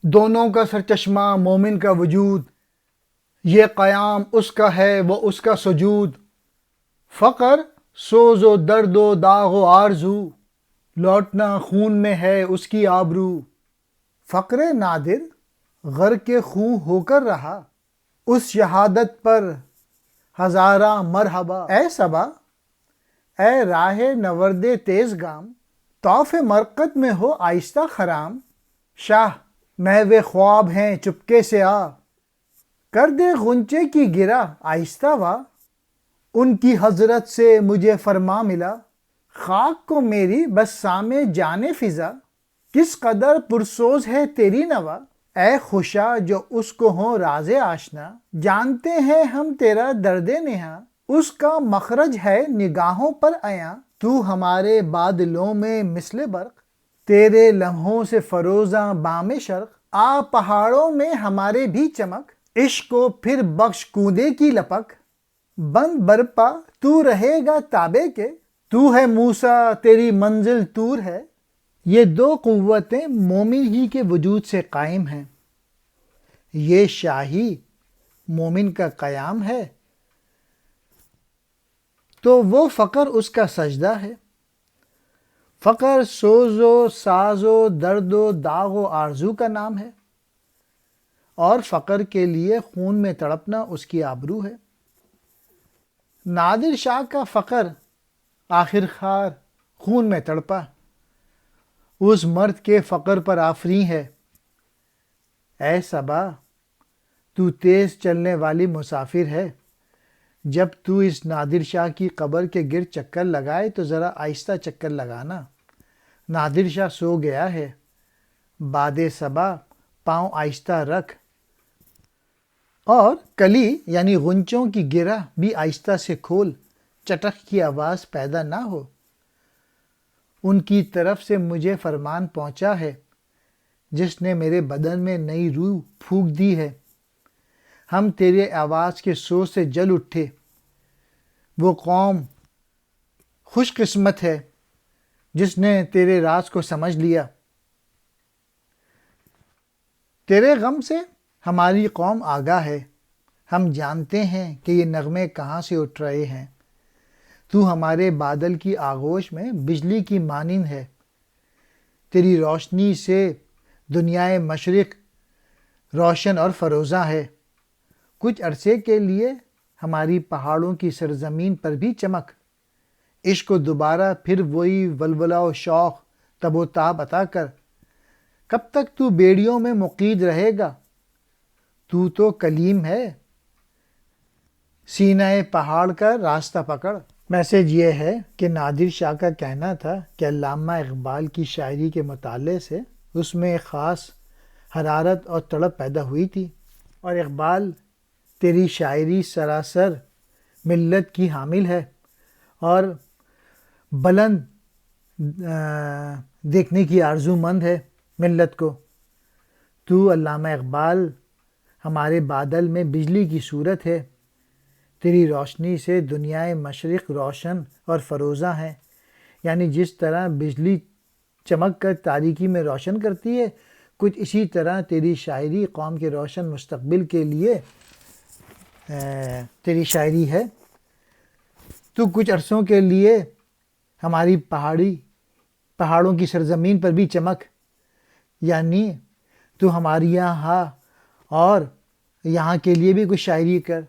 دونوں کا سرچشمہ مومن کا وجود، یہ قیام اس کا ہے وہ اس کا سجود۔ فقر سوز و درد و داغ و آرزو، لوٹنا خون میں ہے اس کی آبرو۔ فقر نادر غرق خون ہو کر رہا، اس شہادت پر ہزاراں مرحبا۔ اے صبا، اے راہ نورد تیز گام، طوف مرقد میں ہو آہستہ خرام۔ شاہ محو خواب ہیں چپکے سے آ، کر دے غنچے کی گرہ آہستہ وا۔ ان کی حضرت سے مجھے فرما ملا، خاک کو میری بس سامے جان فضا۔ کس قدر پرسوز ہے تیری نوا، اے خوشا جو اس کو ہوں راز آشنا۔ جانتے ہیں ہم تیرا درد نہاں، اس کا مخرج ہے نگاہوں پر عیاں۔ تو ہمارے بادلوں میں مثل برق، تیرے لمحوں سے فروزاں بام شرق۔ آ پہاڑوں میں ہمارے بھی چمک، عشق کو پھر بخش کودے کی لپک۔ بند برپا تو رہے گا تابے کے، تو ہے موسیٰ تیری منزل طور ہے۔ یہ دو قوتیں مومن ہی کے وجود سے قائم ہیں۔ یہ شاہی مومن کا قیام ہے تو وہ فقر اس کا سجدہ ہے۔ فقر سوز و ساز و درد و داغ و آرزو کا نام ہے، اور فقر کے لیے خون میں تڑپنا اس کی آبرو ہے۔ نادر شاہ کا فقر آخر کار خون میں تڑپا، اس مرد کے فقر پر آفریں ہے۔ اے صبا، تو تیز چلنے والی مسافر ہے، جب تو اس نادر شاہ کی قبر کے گرد چکر لگائے تو ذرا آہستہ چکر لگانا۔ نادر شاہ سو گیا ہے، باد صبا پاؤں آہستہ رکھ، اور کلی یعنی غنچوں کی گرہ بھی آہستہ سے کھول، چٹخ کی آواز پیدا نہ ہو۔ ان کی طرف سے مجھے فرمان پہنچا ہے، جس نے میرے بدن میں نئی روح پھونک دی ہے۔ ہم تیرے آواز کے سوز سے جل اٹھے۔ وہ قوم خوش قسمت ہے جس نے تیرے راز کو سمجھ لیا۔ تیرے غم سے ہماری قوم آگاہ ہے، ہم جانتے ہیں کہ یہ نغمے کہاں سے اٹھ رہے ہیں۔ تو ہمارے بادل کی آغوش میں بجلی کی مانند ہے، تیری روشنی سے دنیائے مشرق روشن اور فروزاں ہے۔ کچھ عرصے کے لیے ہماری پہاڑوں کی سرزمین پر بھی چمک، عشق کو دوبارہ پھر وہی ولولہ و شوق تب و تاب عطا کر۔ کب تک تو بیڑیوں میں مقید رہے گا، تو کلیم ہے، سینہ پہاڑ کا راستہ پکڑ۔ میسج یہ ہے کہ نادر شاہ کا کہنا تھا کہ علامہ اقبال کی شاعری کے مطالعے سے اس میں ایک خاص حرارت اور تڑپ پیدا ہوئی تھی، اور اقبال تیری شاعری سراسر ملت کی حامل ہے اور بلند دیکھنے کی آرزو مند ہے ملت کو۔ تو علامہ اقبال ہمارے بادل میں بجلی کی صورت ہے، تیری روشنی سے دنیائے مشرق روشن اور فروزاں ہے۔ یعنی جس طرح بجلی چمک کر تاریکی میں روشن کرتی ہے، کچھ اسی طرح تیری شاعری قوم کے روشن مستقبل کے لیے تیری شاعری ہے۔ تو کچھ عرصوں کے لیے ہماری پہاڑوں کی سرزمین پر بھی چمک، یعنی تو ہماری یہاں اور یہاں کے لیے بھی کچھ شاعری کر۔